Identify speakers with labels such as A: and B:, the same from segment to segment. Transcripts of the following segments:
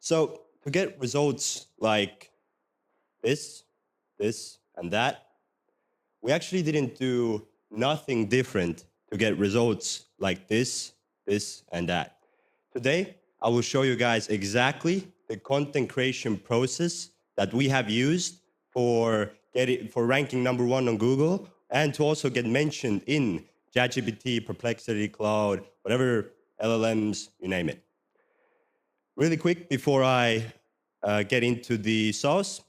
A: So to get results like this, this, and that, we actually didn't do nothing different to get results like this, and that. Today, I will show you guys exactly the content creation process that we have used for ranking #1 on Google and to also get mentioned in ChatGPT, Perplexity, Cloud, whatever LLMs, you name it. Really quick before I get into the sauce,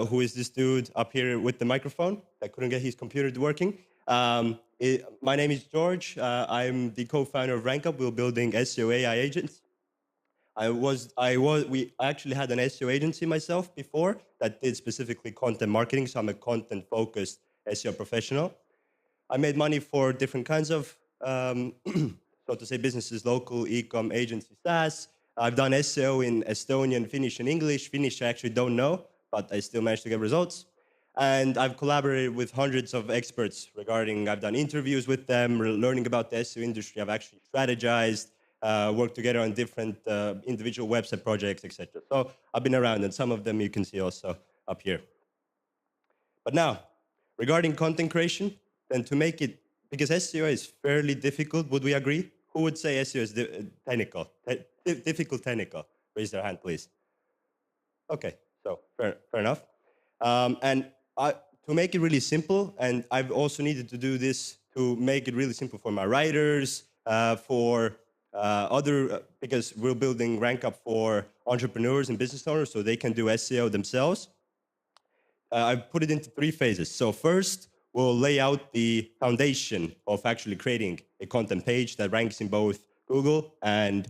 A: who is this dude up here with the microphone that couldn't get his computer working? My name is George. I'm the co-founder of RankUp. We're building SEO AI agents. We actually had an SEO agency myself before that did specifically content marketing. So I'm a content-focused SEO professional. I made money for different kinds of, so to say, businesses, local, e-com, agency, SaaS. I've done SEO in Estonian, Finnish, and English. Finnish I actually don't know, but I still managed to get results. And I've collaborated with hundreds of experts regarding, I've done interviews with them, learning about the SEO industry. I've actually strategized, worked together on different individual website projects, etc. So I've been around, and some of them you can see also up here. But now, regarding content creation, then to make it, because SEO is fairly difficult, would we agree? Who would say SEO is technical? Difficult technical? Raise their hand, please. Okay, so fair enough. To make it really simple, and I've also needed to do this to make it really simple for my writers, because we're building RankUp for entrepreneurs and business owners so they can do SEO themselves. I've put it into 3 phases. So first, we'll lay out the foundation of actually creating a content page that ranks in both Google and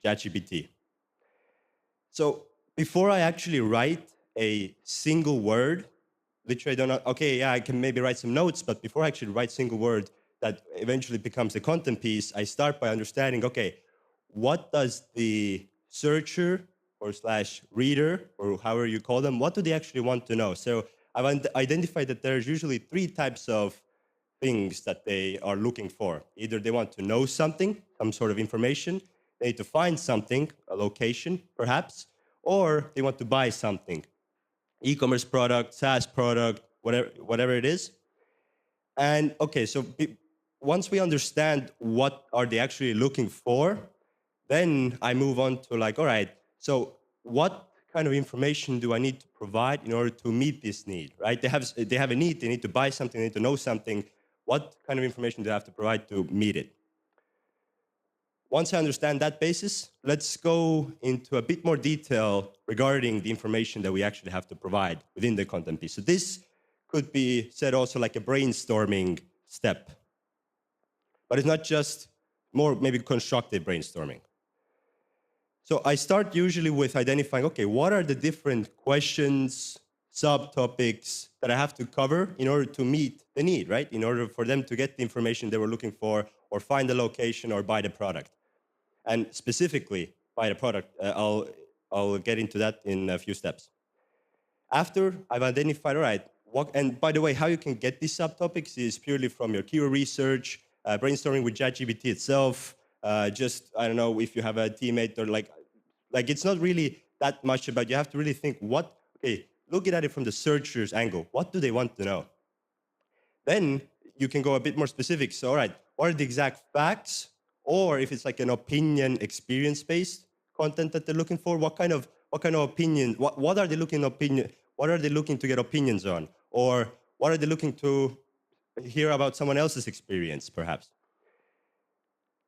A: ChatGPT. So before I actually write a single word, literally I can maybe write some notes, but before I actually write a single word that eventually becomes a content piece, I start by understanding, okay, what does the searcher or / reader, or however you call them, what do they actually want to know? So I've identified that there's usually 3 types of things that they are looking for. Either they want to know something, some sort of information, they need to find something, a location perhaps, or they want to buy something, e-commerce product, SaaS product, whatever it is. And okay, so once we understand what are they actually looking for, then I move on to like, all right, so what kind of information do I need to provide in order to meet this need, right? They have a need, they need to buy something, they need to know something. What kind of information do I have to provide to meet it? Once I understand that basis, let's go into a bit more detail regarding the information that we actually have to provide within the content piece. So this could be said also like a brainstorming step, but it's not just more maybe constructive brainstorming. So I start usually with identifying, okay, what are the different questions, subtopics that I have to cover in order to meet the need, right? In order for them to get the information they were looking for, or find the location, or buy the product. And specifically, buy the product, I'll get into that in a few steps. After I've identified, all right, and by the way, how you can get these subtopics is purely from your keyword research, brainstorming with ChatGPT itself, just, I don't know, if you have a teammate or like it's not really that much about, you have to really think looking at it from the searcher's angle, what do they want to know? Then you can go a bit more specific. So, all right, what are the exact facts? Or if it's like an opinion, experience-based content that they're looking for, what kind of opinion, what are they looking to get opinions on? Or what are they looking to hear about someone else's experience, perhaps?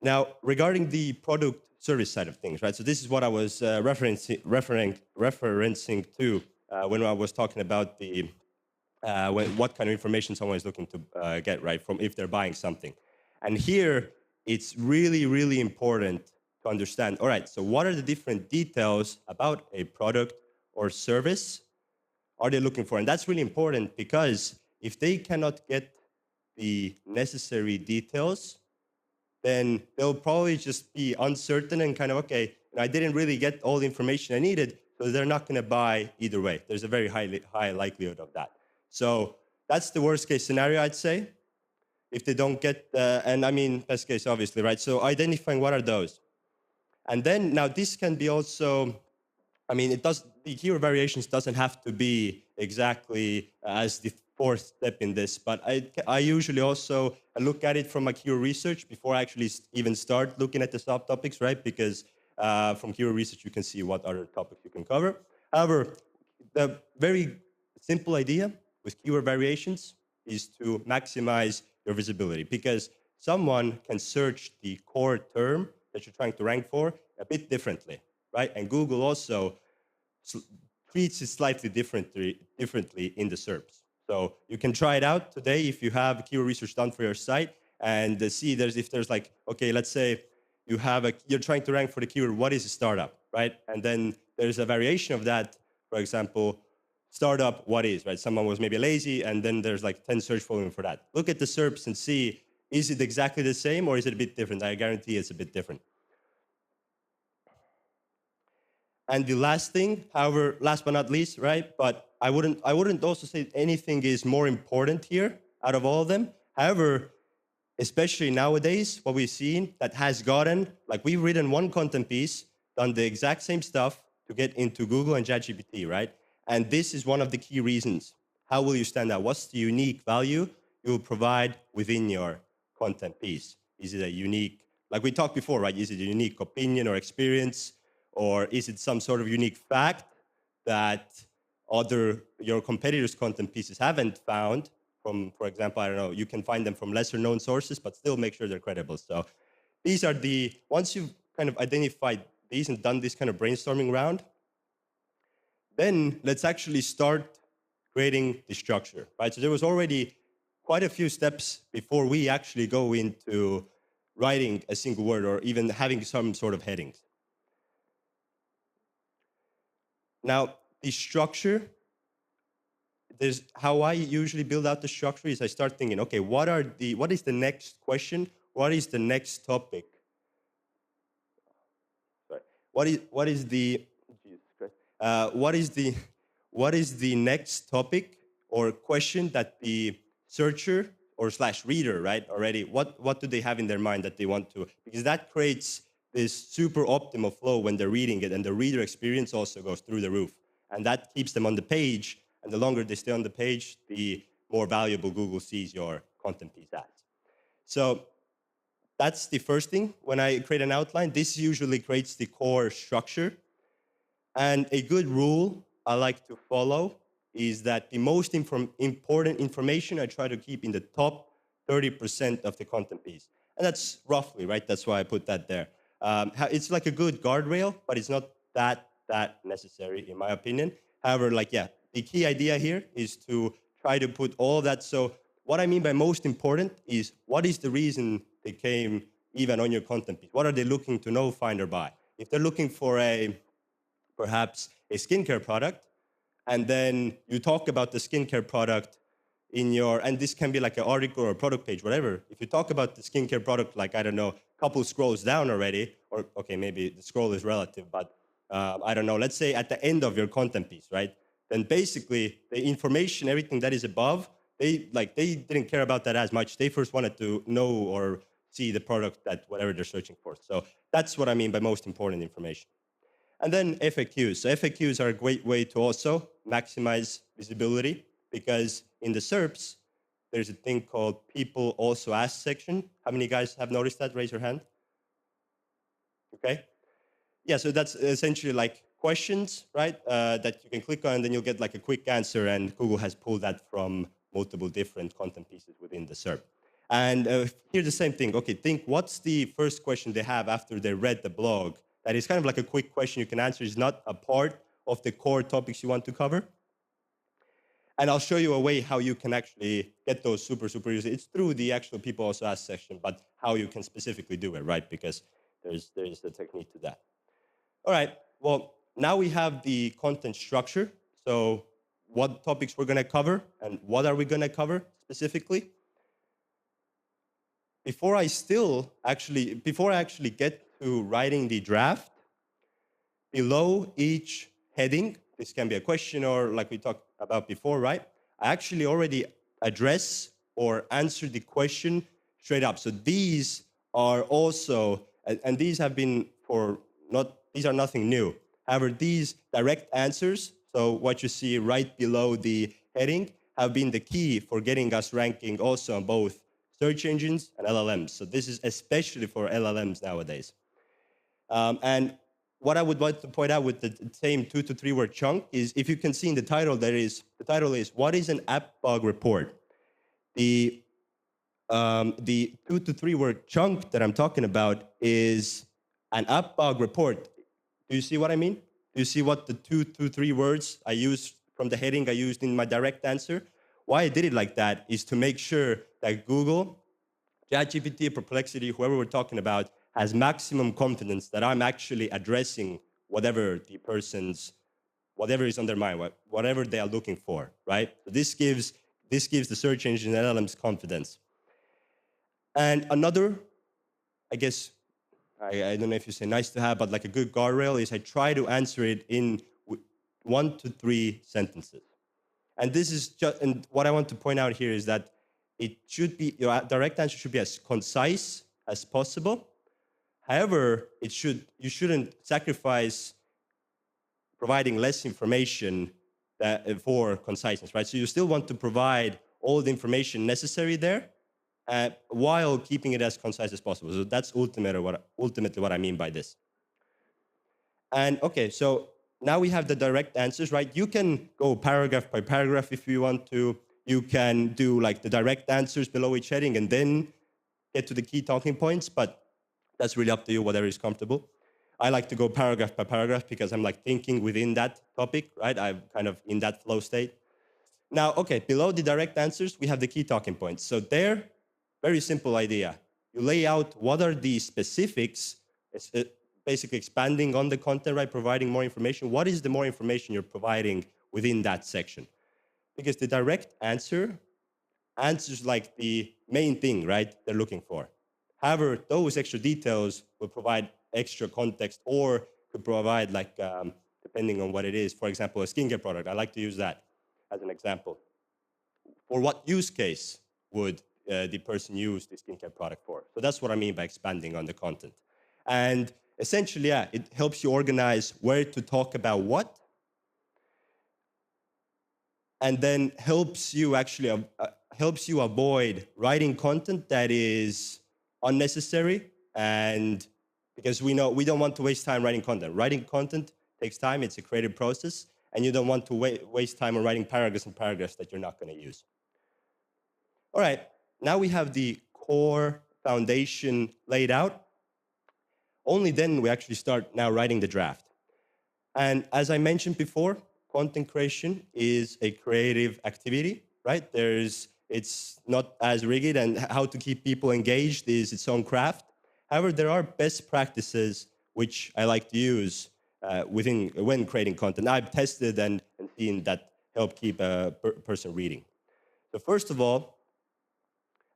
A: Now, regarding the product service side of things, right? So this is what I was referencing to when I was talking about what kind of information someone is looking to get, right, from if they're buying something. And here, it's really, really important to understand, all right, so what are the different details about a product or service are they looking for? And that's really important because if they cannot get the necessary details, then they'll probably just be uncertain and kind of, okay, I didn't really get all the information I needed, so they're not going to buy either way. There's a very high likelihood of that. So that's the worst case scenario, I'd say. If they don't get, and I mean, best case, obviously, right? So identifying what are those. And then now this can be also I mean, the keyword variations doesn't have to be exactly as the fourth step in this, but I usually also look at it from my keyword research before I actually even start looking at the subtopics, right? Because from keyword research, you can see what other topics you can cover. However, the very simple idea with keyword variations is to maximize your visibility, because someone can search the core term that you're trying to rank for a bit differently, right? And Google also treats it slightly differently in the SERPs. So you can try it out today if you have keyword research done for your site and see if there's like, okay, let's say you're trying to rank for the keyword, what is a startup, right? And then there's a variation of that, for example, startup, what is, right? Someone was maybe lazy, and then there's like 10 search volume for that. Look at the SERPs and see, is it exactly the same or is it a bit different? I guarantee it's a bit different. And the last thing, however, last but not least, right? But I wouldn't also say anything is more important here out of all of them. However, especially nowadays, what we've seen that has gotten, like we've written one content piece, done the exact same stuff to get into Google and ChatGPT, right? And this is one of the key reasons. How will you stand out? What's the unique value you will provide within your content piece? Is it a unique, like we talked before, right? Is it a unique opinion or experience? Or is it some sort of unique fact that your competitors' content pieces haven't found from, for example, I don't know, you can find them from lesser known sources, but still make sure they're credible. So these are once you've kind of identified these and done this kind of brainstorming round, then let's actually start creating the structure, right? So there was already quite a few steps before we actually go into writing a single word or even having some sort of headings. Now, the structure, how I usually build out the structure is I start thinking, okay, what is the next question? What is the next topic? Sorry. What is the next topic or question that the searcher or / reader, right, already, what do they have in their mind that they want to, because that creates this super optimal flow when they're reading it, and the reader experience also goes through the roof. And that keeps them on the page, and the longer they stay on the page, the more valuable Google sees your content piece as. So that's the first thing. When I create an outline, this usually creates the core structure. And a good rule I like to follow is that the most important information I try to keep in the top 30% of the content piece. And that's roughly, right? That's why I put that there. It's like a good guardrail, but it's not that necessary, in my opinion. However, the key idea here is to try to put all of that. So what I mean by most important is, what is the reason they came even on your content piece? What are they looking to know, find, or buy? If they're looking for perhaps a skincare product, and then you talk about the skincare product and this can be like an article or a product page, whatever. If you talk about the skincare product, like, I don't know, a couple scrolls down already, or okay, maybe the scroll is relative, but I don't know, let's say at the end of your content piece, right? Then basically the information, everything that is above, they didn't care about that as much. They first wanted to know or see the product that whatever they're searching for. So that's what I mean by most important information. And then FAQs. So FAQs are a great way to also maximize visibility, because in the SERPs, there's a thing called people also ask section. How many guys have noticed that? Raise your hand. Okay. Yeah, so that's essentially like questions, right, that you can click on, and then you'll get like a quick answer, and Google has pulled that from multiple different content pieces within the SERP. And here's the same thing. Okay, think what's the first question they have after they read the blog. That is kind of like a quick question you can answer. It's not a part of the core topics you want to cover. And I'll show you a way how you can actually get those super easy. It's through the actual people also ask section, but how you can specifically do it, right? Because there's a technique to that. All right, well, now we have the content structure. So what topics we're gonna cover and what are we gonna cover specifically? Before I actually get to writing the draft, below each heading, this can be a question or like we talked about before, right? I actually already address or answer the question straight up. So these are also, and these have been these are nothing new. However, these direct answers, so what you see right below the heading, have been the key for getting us ranking also on both search engines and LLMs. So this is especially for LLMs nowadays. And what I would like to point out with the same 2 to 3 word chunk is, if you can see in the title, the title is, what is an app bug report? The 2 to 3 word chunk that I'm talking about is an app bug report. Do you see what I mean? Do you see what the 2 to 3 words I used from the heading I used in my direct answer? Why I did it like that is to make sure that Google, ChatGPT, Perplexity, whoever we're talking about, has maximum confidence that I'm actually addressing whatever whatever is on their mind, whatever they are looking for, right? So this gives the search engine and LLMs confidence. And another, I guess, I don't know if you say nice to have, but like a good guardrail is I try to answer it in 1 to 3 sentences. And this is just, and what I want to point out here is that it should be, your direct answer should be as concise as possible. However, you shouldn't sacrifice providing less information for conciseness, right? So you still want to provide all the information necessary there, while keeping it as concise as possible. So that's ultimately what I mean by this. And okay, so now we have the direct answers, right? You can go paragraph by paragraph if you want to. You can do like the direct answers below each heading and then get to the key talking points, but that's really up to you, whatever is comfortable. I like to go paragraph by paragraph because I'm like thinking within that topic, right? I'm kind of in that flow state. Now, okay, below the direct answers, we have the key talking points. So there, very simple idea. You lay out what are the specifics, basically expanding on the content, right? Providing more information. What is the more information you're providing within that section? Because the direct answer answers like the main thing, right, they're looking for. However, those extra details will provide extra context or could provide like, depending on what it is, for example, a skincare product. I like to use that as an example. For what use case would the person use the skincare product for? So that's what I mean by expanding on the content. And essentially, yeah, it helps you organize where to talk about what, and then helps you actually helps you avoid writing content that is unnecessary. And because we know we don't want to waste time writing content. Writing content takes time. It's a creative process, and you don't want to waste time on writing paragraphs and paragraphs that you're not going to use. All right, now we have the core foundation laid out. Only then we actually start now writing the draft. And as I mentioned before, content creation is a creative activity, right? It's not as rigid, and how to keep people engaged is its own craft. However, there are best practices which I like to use when creating content. I've tested and seen that help keep a person reading. So first of all,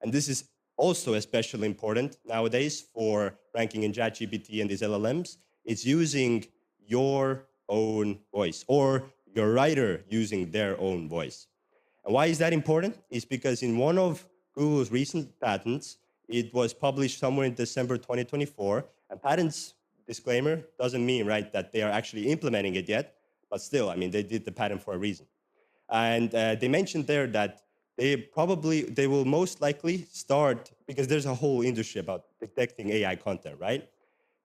A: and this is also especially important nowadays for ranking in ChatGPT and these LLMs, is using your own voice, or your writer using their own voice. And why is that important? It's because in one of Google's recent patents, it was published somewhere in December 2024, and patents, disclaimer, doesn't mean, right, that they are actually implementing it yet, but still, I mean, they did the patent for a reason. And they mentioned there that they will most likely start, because there's a whole industry about detecting AI content, right?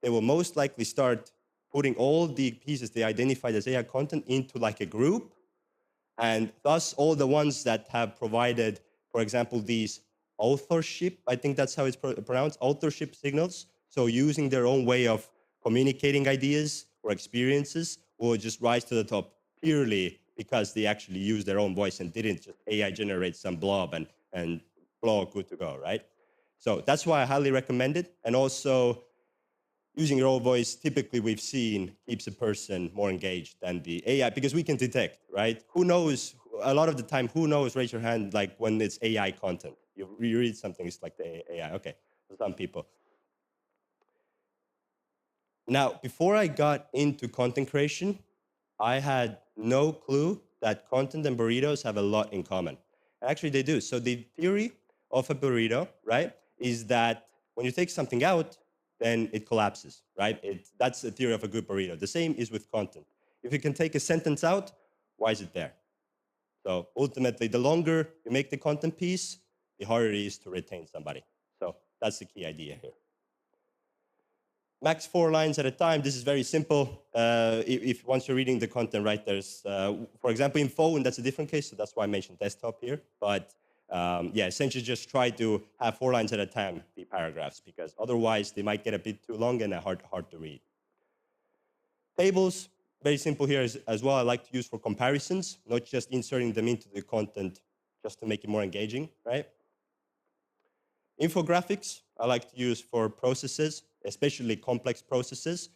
A: They will most likely start putting all the pieces they identified as AI content into like a group, and thus all the ones that have provided, for example, these authorship, I think that's how it's pronounced, authorship signals. So using their own way of communicating ideas or experiences will just rise to the top purely because they actually use their own voice and didn't just AI generate some blob and blog good to go, right? So that's why I highly recommend it. And also, using your own voice, typically we've seen, keeps a person more engaged than the AI, because we can detect, right? Who knows, a lot of the time, who knows, raise your hand, like when it's AI content. You read something, it's like the AI, okay, for some people. Now, before I got into content creation, I had no clue that content and burritos have a lot in common. Actually, they do. So the theory of a burrito, right, is that when you take something out, then it collapses, right? That's the theory of a good burrito. The same is with content. If you can take a sentence out, why is it there? So ultimately, the longer you make the content piece, the harder it is to retain somebody. So that's the key idea here. Max 4 lines at a time. This is very simple. If once you're reading the content, right, there's, for example, in phone, that's a different case, so that's why I mentioned desktop here. But yeah, essentially just try to have 4 lines at a time be paragraphs, because otherwise they might get a bit too long and hard to read. Tables, very simple here as well. I like to use for comparisons, not just inserting them into the content just to make it more engaging, right? Infographics, I like to use for processes, especially complex processes,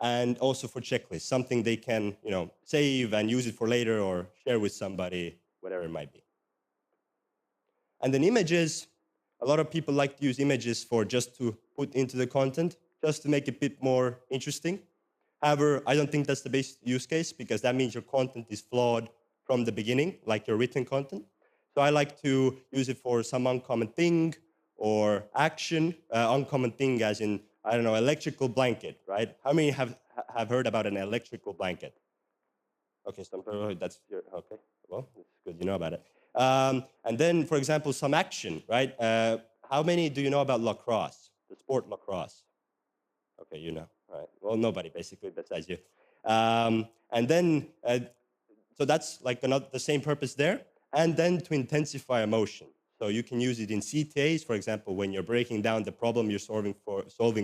A: and also for checklists, something they can, save and use it for later or share with somebody, whatever it might be. And then images, a lot of people like to use images for just to put into the content, just to make it a bit more interesting. However, I don't think that's the best use case, because that means your content is flawed from the beginning, like your written content. So I like to use it for some uncommon thing or action. Uncommon thing as in, I don't know, electrical blanket, right? How many have heard about an electrical blanket? Okay, that's your, okay, well, it's good you know about it. And then, for example, some action, right? How many do you know about lacrosse, the sport lacrosse? Okay, you know, all right. Well, nobody, basically, besides you. And then, so that's like the same purpose there. And then to intensify emotion. So you can use it in CTAs, for example, when you're breaking down the problem you're solving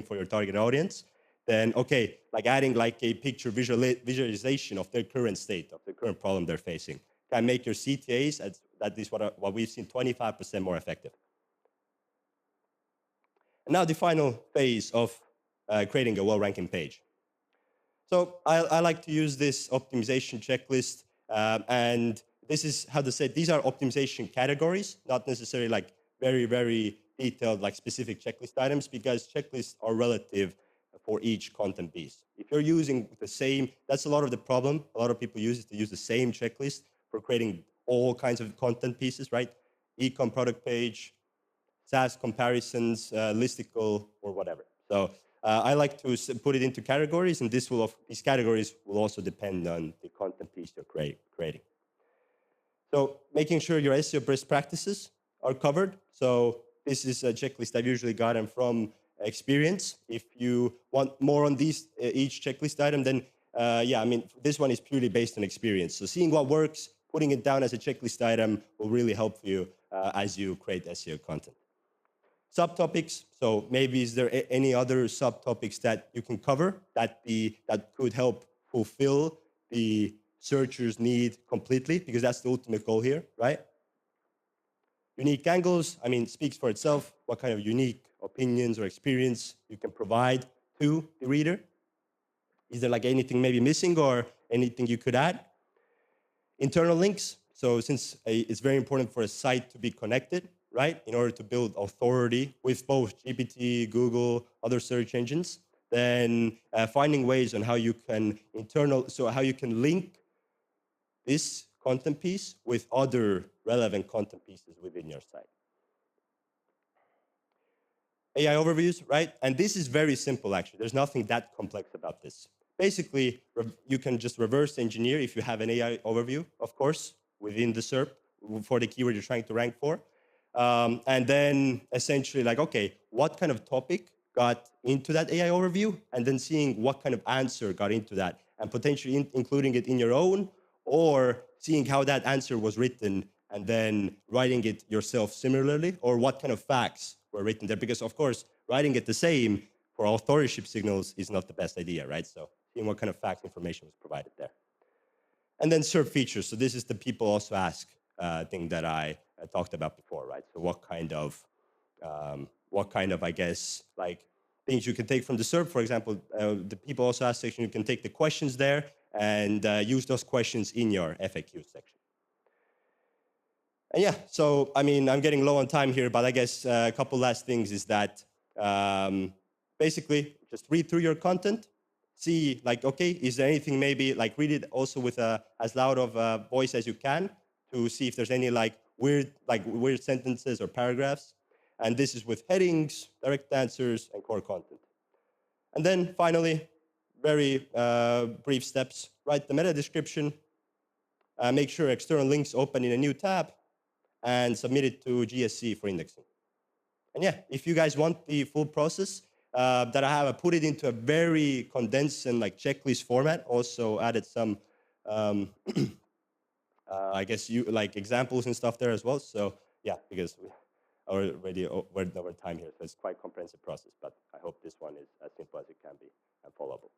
A: for your target audience. Then, okay, like adding like a picture visualization of their current state, of the current problem they're facing, can make your CTAs, that is what we've seen, 25% more effective. And now the final phase of creating a well-ranking page. So I like to use this optimization checklist, and this is how to say, these are optimization categories, not necessarily like very, very detailed, like specific checklist items, because checklists are relative for each content piece. If you're using the same, that's a lot of the problem. A lot of people use it to use the same checklist for creating all kinds of content pieces, right? E-com product page, SaaS comparisons, listicle, or whatever. So I like to put it into categories, and these categories will also depend on the content piece you're creating. So making sure your SEO best practices are covered. So this is a checklist I've usually gotten from experience. If you want more on these each checklist item, then yeah, I mean, this one is purely based on experience. So seeing what works, putting it down as a checklist item will really help you as you create SEO content. Subtopics, so maybe is there any other subtopics that you can cover that could help fulfill the searcher's need completely, because that's the ultimate goal here, right? Unique angles, I mean, speaks for itself, what kind of unique opinions or experience you can provide to the reader. Is there like anything maybe missing or anything you could add? Internal links, so since it's very important for a site to be connected, right, in order to build authority with both GPT, Google, other search engines, then finding ways on how you can how you can link this content piece with other relevant content pieces within your site. AI overviews, right? And this is very simple, actually. There's nothing that complex about this. Basically, you can just reverse engineer if you have an AI overview, of course, within the SERP for the keyword you're trying to rank for. And then essentially like, okay, what kind of topic got into that AI overview? And then seeing what kind of answer got into that, and potentially including it in your own, or seeing how that answer was written and then writing it yourself similarly, or what kind of facts were written there. Because of course, writing it the same for authorship signals is not the best idea, right? So seeing what kind of facts information was provided there. And then SERP features. So this is the people also ask thing that I talked about before, right? So what kind of, I guess, like things you can take from the SERP, for example, the people also ask section, you can take the questions there and use those questions in your FAQ section. And yeah, so, I mean, I'm getting low on time here, but I guess a couple last things is that basically just read through your content, see like, okay, is there anything maybe, like read it also with as loud of a voice as you can to see if there's any like weird sentences or paragraphs. And this is with headings, direct answers, and core content. And then finally, very brief steps. Write the meta description, make sure external links open in a new tab, and submit it to GSC for indexing. And yeah, if you guys want the full process that I have, I put it into a very condensed and like checklist format. Also added some, I guess you like examples and stuff there as well. So yeah, because we already went over time here, so it's quite a comprehensive process. But I hope this one is as simple as it can be and followable.